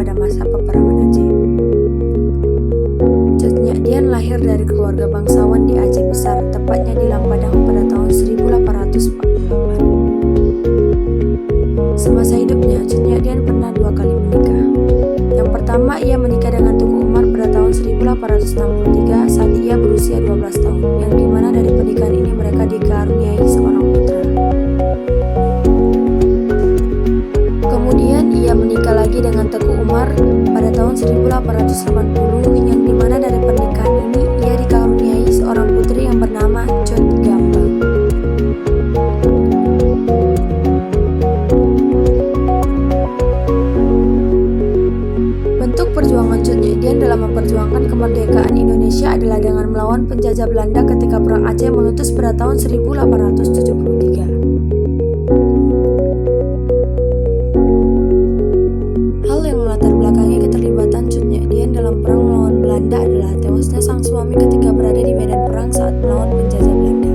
pada masa peperangan Aceh. Cut Nyak Dien lahir dari keluarga bangsawan di Aceh Besar, tepatnya di Lampadang pada tahun 1848. Semasa hidupnya, Cut Nyak Dien pernah 2 kali menikah. Yang pertama, ia menikah dengan Teuku Umar pada tahun 1863 saat ia berusia 12 tahun, yang dimana dari pernikahan ini mereka dikaruniai seorang putra. Kemudian ia menikah lagi dengan Teuku Umar pada tahun 1880, yang dimana dari pernikahan ini ia dikaruniai seorang putri yang bernama Cut Gambang. Bentuk perjuangan Cut Nyak Dien dalam memperjuangkan kemerdekaan Indonesia adalah dengan melawan penjajah Belanda ketika Perang Aceh meletus pada tahun 1873. Hal yang melatar belakangi keterlibatan Cut Nyak Dien dalam perang melawan Belanda adalah tewasnya sang suami ketika berada di medan perang saat melawan penjajah Belanda.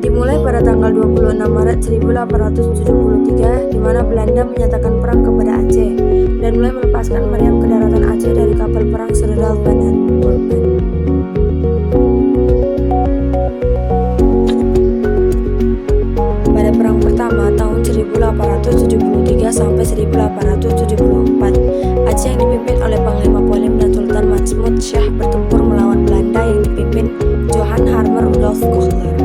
Dimulai pada tanggal 26 Maret 1873, di mana Belanda menyatakan perang kepada Aceh dan mulai melepaskan meriam ke daratan Aceh dari kapal perang Sir Ralph Vaughan Worthman. Pada perang pertama tahun 1873 sampai 1874, Aceh yang dipimpin oleh Panglima Polim dan Sultan Mahmud Shah bertempur melawan Belanda yang dipimpin Johan Harmer Rudolf Kohler.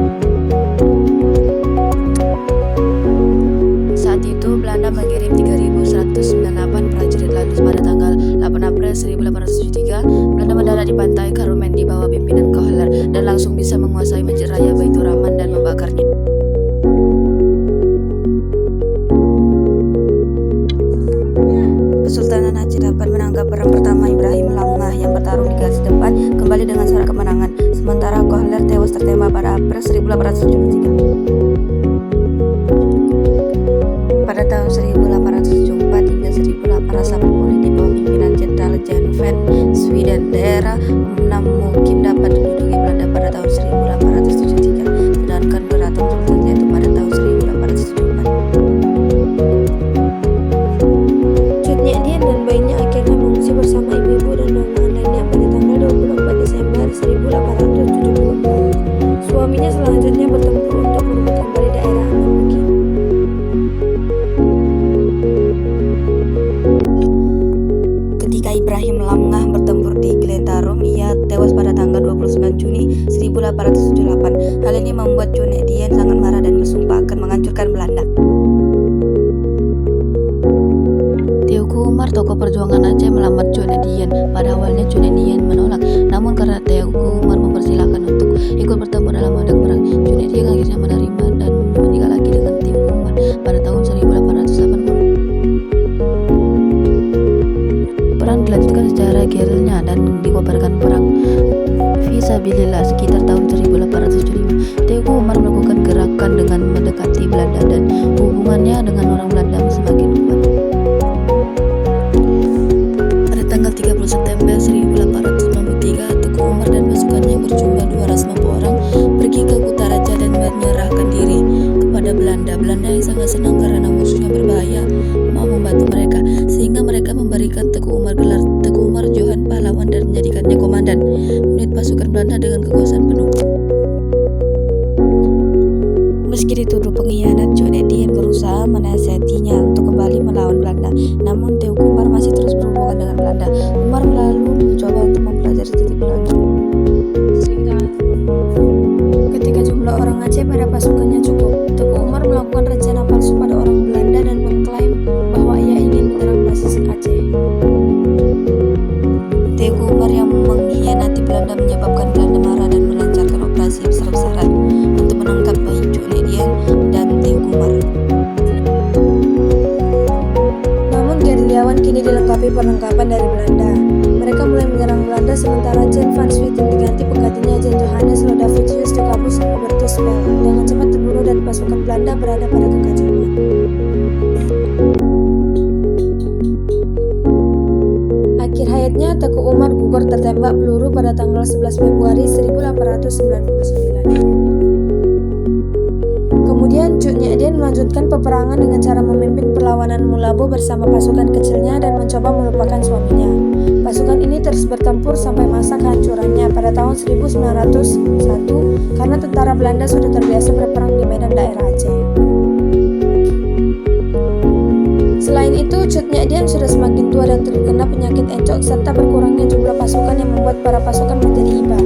Saat itu Belanda mengirim 3.198 prajurit. Lalu pada tanggal 8 April 1873, Belanda mendarat di pantai Karumen di bawah pimpinan Kohler dan langsung bisa menguasai Masjid Raya Baitur Rahman dan membakarnya. Kesultanan Aceh dapat menangkap perang pertama. Ibrahim Lamngah yang bertarung di garis depan kembali dengan suara kemenangan, sementara Kohler tewas tertembak pada April 1873. Pada tahun 1874 hingga 1880 di bawah pimpinan Jenderal Jan van Sweden, daerah Mukim dapat diduduki Belanda pada tahun 1873, sedangkan keraton Sultan jatuh pada tahun 1874. Cut Nyak Dien dan bayinya akhirnya mengungsi bersama ibu-ibu dan rombongan lainnya pada tanggal 24 Desember 1874. Suaminya selanjutnya bertempur untuk merebut kembali daerah Mukim. Ketika Ibrahim Lamngah bertempur di Glentarum, ia tewas pada tanggal 29 Juni 1878. Hal ini membuat Cut Nyak Dien sangat marah dan bersumpah akan menghancurkan Belanda. Teuku Umar, tokoh perjuangan Aceh, melamar Cut Nyak Dien. Pada awalnya Cut Nyak Dien menolak, namun karena Teuku Umar mempersilahkan untuk ikut bertempur dalam medan perang, Cut Nyak Dien akhirnya menerima dan menikah lagi dengan Teuku Umar pada tahun 1880. Perang dilanjutkan secara gerilya dan dikobarkan perang fisabilillah sekitar tahun 1875. Teuku Umar melakukan gerakan dengan mendekati Belanda dan hubungannya dengan orang Belanda semakin kuat. Pada tanggal 30 September 1893, Teuku Umar dan pasukannya berjumlah 250 orang pergi ke Kutaraja dan menyerahkan diri kepada Belanda. Belanda yang sangat senang karena musuhnya berbahaya mau membantu mereka, sehingga mereka memberikan Teuku Umar gelar Teuku Umar Johan Pahlawan dan menjadikannya komandan unit pasukan Belanda dengan kekuasaan penuh. Meski dituduh pengkhianat, Cut Nyak Dien berusaha menasihatinya untuk kembali melawan Belanda. Namun Teuku Umar masih terus berhubungan dengan Belanda. Umar lalu mencoba untuk mempelajari titik Belanda. Ketika jumlah orang Aceh pada pasukannya cukup, Teuku Umar melakukan rencana palsu pada orang Belanda dan mengklaim bahwa ia ingin menyerang basis Aceh. Teuku Umar yang mengkhianati Belanda menyebabkan Belanda marah dan melancarkan operasi besar-besaran untuk menangkap bayi Cut Nyak Dien dan Teuku Umar. Namun gerilyawan kini dilengkapi perlengkapan dari Belanda. Mereka mulai menyerang Belanda, sementara Jan van Sweden diganti penggantinya Jan Johannes Lodavicius Jacobus Hubertus Spel dengan cepat terbunuh dan pasukan Belanda berada pada kekacauan. Akhir hayatnya, Teuku Umar gugur tertembak peluru pada tanggal 11 Februari 1899. Kemudian Cut Nyak Dian melanjutkan peperangan dengan cara memimpin perlawanan Mulabo bersama pasukan kecilnya dan mencoba melupakan suaminya. Pasukan ini terus bertempur sampai masa kehancurannya pada tahun 1901 karena tentara Belanda sudah terbiasa berperang di medan daerah Aceh. Selain itu, Cut Nyak Dien sudah semakin tua dan terkena penyakit encok serta berkurangnya jumlah pasukan yang membuat para pasukan menjadi iba.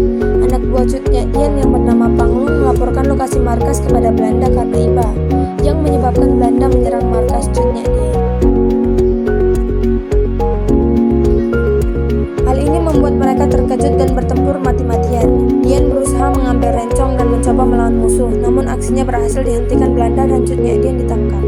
Anak buah Cut Nyak Dien yang bernama Panglung melaporkan lokasi markas kepada Belanda karena iba, yang menyebabkan Belanda menyerang markas Cut Nyak Dien. Hal ini membuat mereka terkejut dan bertempur mati-matian. Dien berusaha mengambil rencong dan mencoba melawan musuh, namun aksinya berhasil dihentikan Belanda dan Cut Nyak Dien ditangkap.